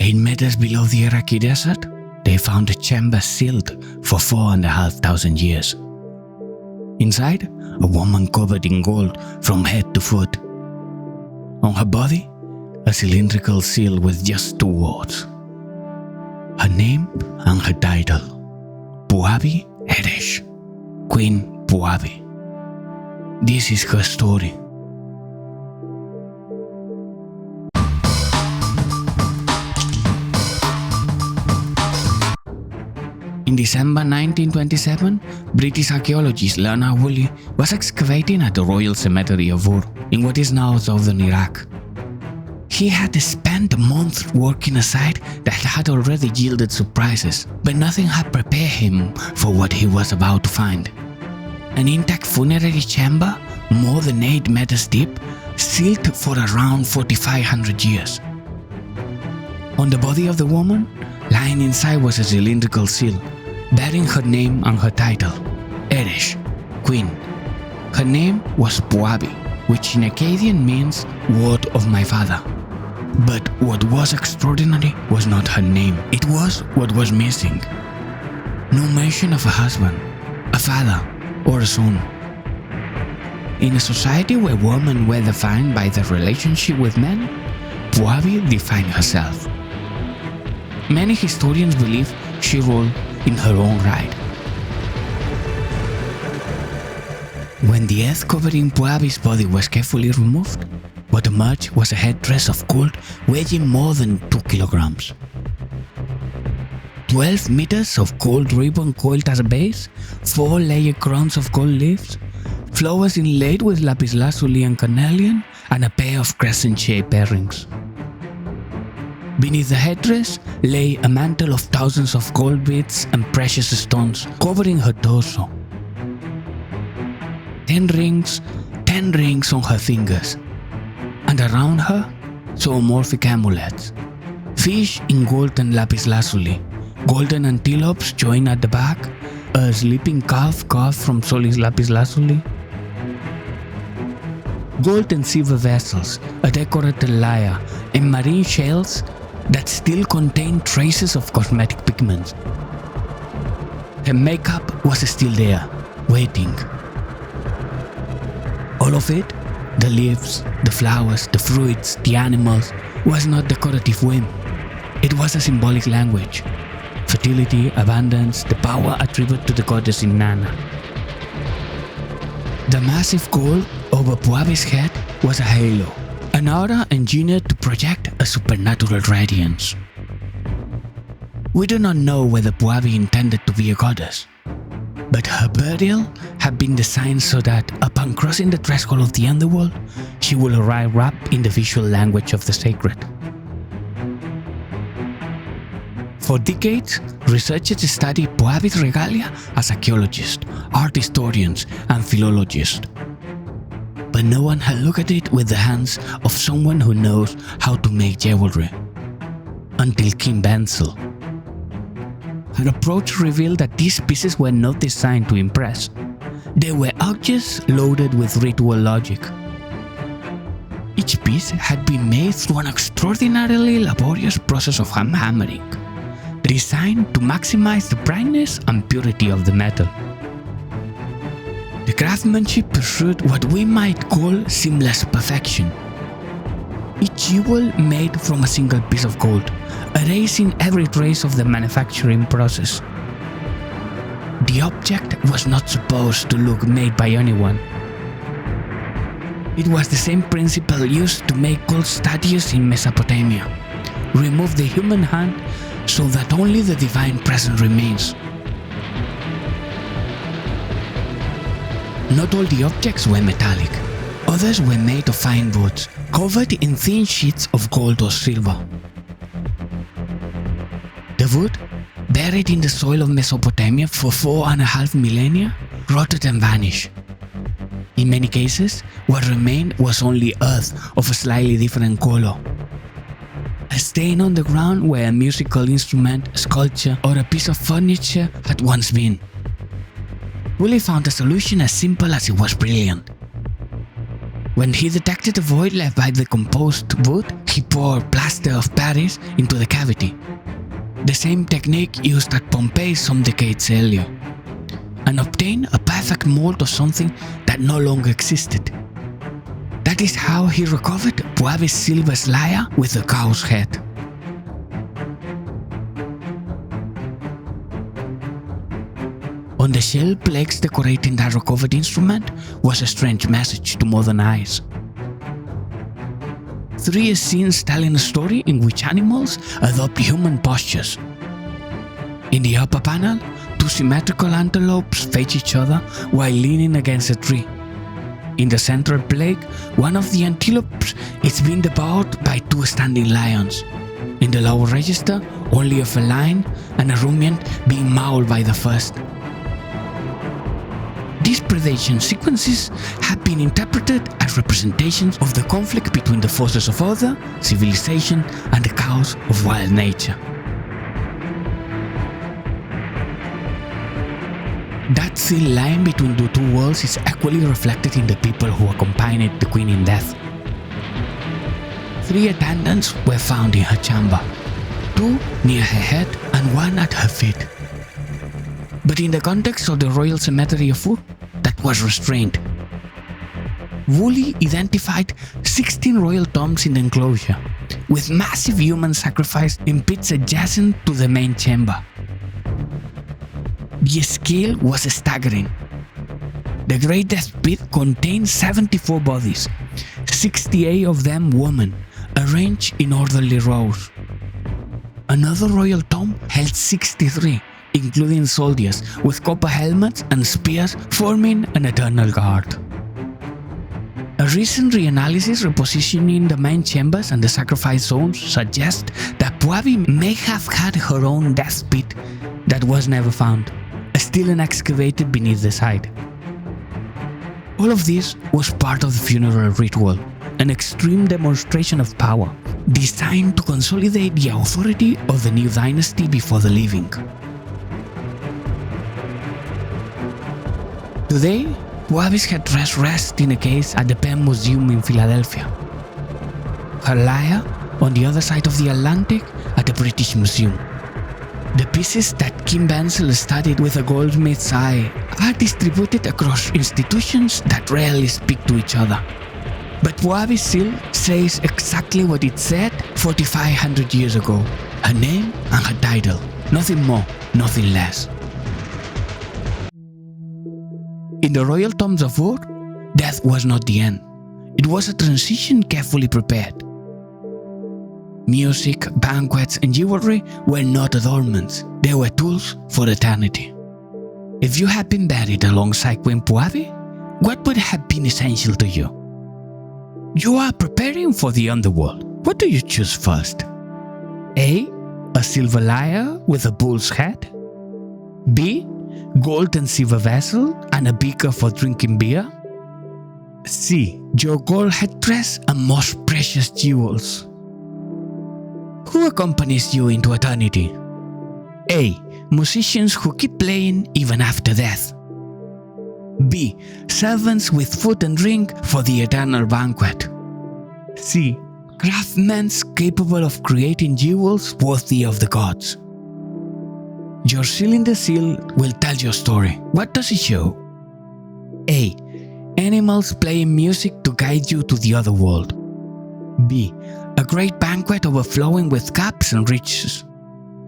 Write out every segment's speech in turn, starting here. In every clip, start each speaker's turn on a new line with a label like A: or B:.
A: 8 meters below the Iraqi desert, they found a chamber sealed for 4,500 years. Inside, a woman covered in gold from head to foot. On her body, a cylindrical seal with just 2 words. Her name and her title: Puabi Eresh, Queen Puabi. This is her story. In December 1927, British archaeologist Leonard Woolley was excavating at the Royal Cemetery of Ur in what is now southern Iraq. He had spent a month working a site that had already yielded surprises, but nothing had prepared him for what he was about to find. An intact funerary chamber, more than 8 meters deep, sealed for around 4,500 years. On the body of the woman, lying inside was a cylindrical seal, bearing her name and her title, Eresh, Queen. Her name was Puabi, which in Akkadian means word of my father. But what was extraordinary was not her name, it was what was missing. No mention of a husband, a father, or a son. In a society where women were defined by their relationship with men, Puabi defined herself. Many historians believe she ruled in her own right. When the earth covering Puabi's body was carefully removed, what emerged was a headdress of gold weighing more than 2 kilograms. 12 meters of gold ribbon coiled at a base, 4-layer crowns of gold leaves, flowers inlaid with lapis lazuli and carnelian, and a pair of crescent-shaped earrings. Beneath the headdress lay a mantle of thousands of gold beads and precious stones covering her torso. 10 rings on her fingers, and around her zoomorphic amulets. Fish in gold and lapis lazuli, golden antelopes joined at the back, a sleeping calf carved from solid lapis lazuli. Gold and silver vessels, a decorated lyre, and marine shells that still contain traces of cosmetic pigments. Her makeup was still there, waiting. All of it, the leaves, the flowers, the fruits, the animals, was not decorative whim. It was a symbolic language. Fertility, abundance, the power attributed to the goddess Inanna. The massive gold over Puabi's head was a halo, an aura engineered to project a supernatural radiance. We do not know whether Puabi intended to be a goddess, but her burial had been designed so that, upon crossing the threshold of the underworld, she will arrive wrapped in the visual language of the sacred. For decades, researchers studied Puabi's regalia as archaeologists, art historians, and philologists. But no one had looked at it with the hands of someone who knows how to make jewelry. Until Kim Benzel. Her approach revealed that these pieces were not designed to impress. They were objects loaded with ritual logic. Each piece had been made through an extraordinarily laborious process of hammering, designed to maximize the brightness and purity of the metal. The craftsmanship pursued what we might call seamless perfection. Each jewel made from a single piece of gold, erasing every trace of the manufacturing process. The object was not supposed to look made by anyone. It was the same principle used to make gold statues in Mesopotamia. Remove the human hand so that only the divine presence remains. Not all the objects were metallic. Others were made of fine woods, covered in thin sheets of gold or silver. The wood, buried in the soil of Mesopotamia for 4.5 millennia, rotted and vanished. In many cases, what remained was only earth of a slightly different color. A stain on the ground where a musical instrument, a sculpture, or a piece of furniture had once been. Woolley found a solution as simple as it was brilliant. When he detected the void left by the decomposed wood, he poured plaster of Paris into the cavity. The same technique used at Pompeii some decades earlier, and obtained a perfect mold of something that no longer existed. That is how he recovered Puabi's silver lyre with a cow's head. On the shell plaques decorating that recovered instrument was a strange message to modern eyes. 3 scenes telling a story in which animals adopt human postures. In the upper panel, 2 symmetrical antelopes face each other while leaning against a tree. In the central plaque, one of the antelopes is being devoured by 2 standing lions. In the lower register, only a feline and a ruminant being mauled by the first. These predation sequences have been interpreted as representations of the conflict between the forces of order, civilization, and the chaos of wild nature. That thin line between the 2 worlds is equally reflected in the people who accompanied the queen in death. 3 attendants were found in her chamber, 2 near her head and 1 at her feet. But in the context of the royal cemetery of Ur, that was restrained. Woolley identified 16 royal tombs in the enclosure, with massive human sacrifice in pits adjacent to the main chamber. The scale was staggering. The Great Death Pit contained 74 bodies, 68 of them women, arranged in orderly rows. Another royal tomb held 63, including soldiers with copper helmets and spears forming an eternal guard. A recent reanalysis repositioning the main chambers and the sacrifice zones suggests that Puabi may have had her own death pit that was never found, still excavated beneath the site. All of this was part of the funeral ritual, an extreme demonstration of power, designed to consolidate the authority of the new dynasty before the living. Today, Puabi's headdress rests in a case at the Penn Museum in Philadelphia. Her lyre on the other side of the Atlantic at the British Museum. The pieces that Kim Benzel studied with a goldsmith's eye are distributed across institutions that rarely speak to each other. But Puabi's seal says exactly what it said 4,500 years ago. Her name and her title. Nothing more, nothing less. In the royal tombs of Ur, death was not the end. It was a transition carefully prepared. Music, banquets, and jewelry were not adornments. They were tools for eternity. If you had been buried alongside Queen Puabi, what would have been essential to you? You are preparing for the underworld. What do you choose first? A. A silver lyre with a bull's head. B. Gold and silver vessel and a beaker for drinking beer. C. Your gold headdress and most precious jewels. Who accompanies you into eternity? A. Musicians who keep playing even after death. B. Servants with food and drink for the eternal banquet. C. Craftsmen capable of creating jewels worthy of the gods. Your seal in the seal will tell your story. What does it show? A. Animals playing music to guide you to the other world. B. A great banquet overflowing with cups and riches.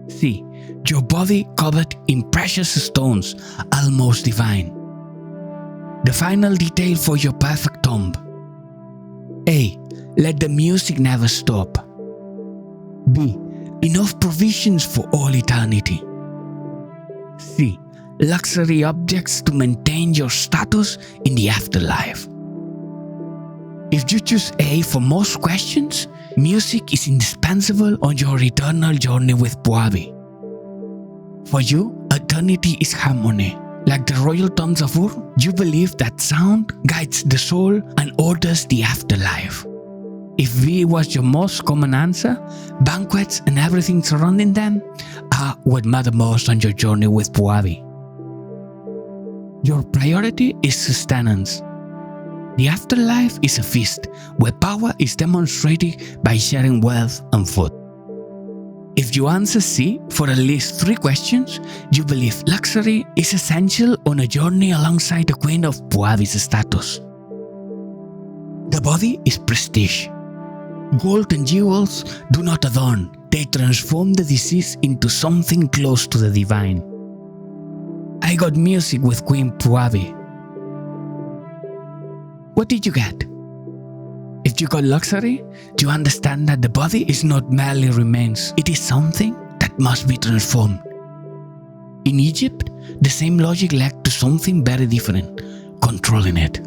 A: C. Your body covered in precious stones, almost divine. The final detail for your perfect tomb. A. Let the music never stop. B. Enough provisions for all eternity. C. Luxury objects to maintain your status in the afterlife. If you choose A for most questions, music is indispensable on your eternal journey with Puabi. For you, eternity is harmony. Like the royal tombs of Ur, you believe that sound guides the soul and orders the afterlife. If B was your most common answer, banquets and everything surrounding them are what matter most on your journey with Puabi. Your priority is sustenance. The afterlife is a feast where power is demonstrated by sharing wealth and food. If you answer C for at least 3 questions, you believe luxury is essential on a journey alongside the Queen of Puabi's status. The body is prestige. Gold and jewels do not adorn, they transform the deceased into something close to the divine. I got music with Queen Puabi. What did you get? If you got luxury, you understand that the body is not merely remains, it is something that must be transformed. In Egypt, the same logic led to something very different, controlling it.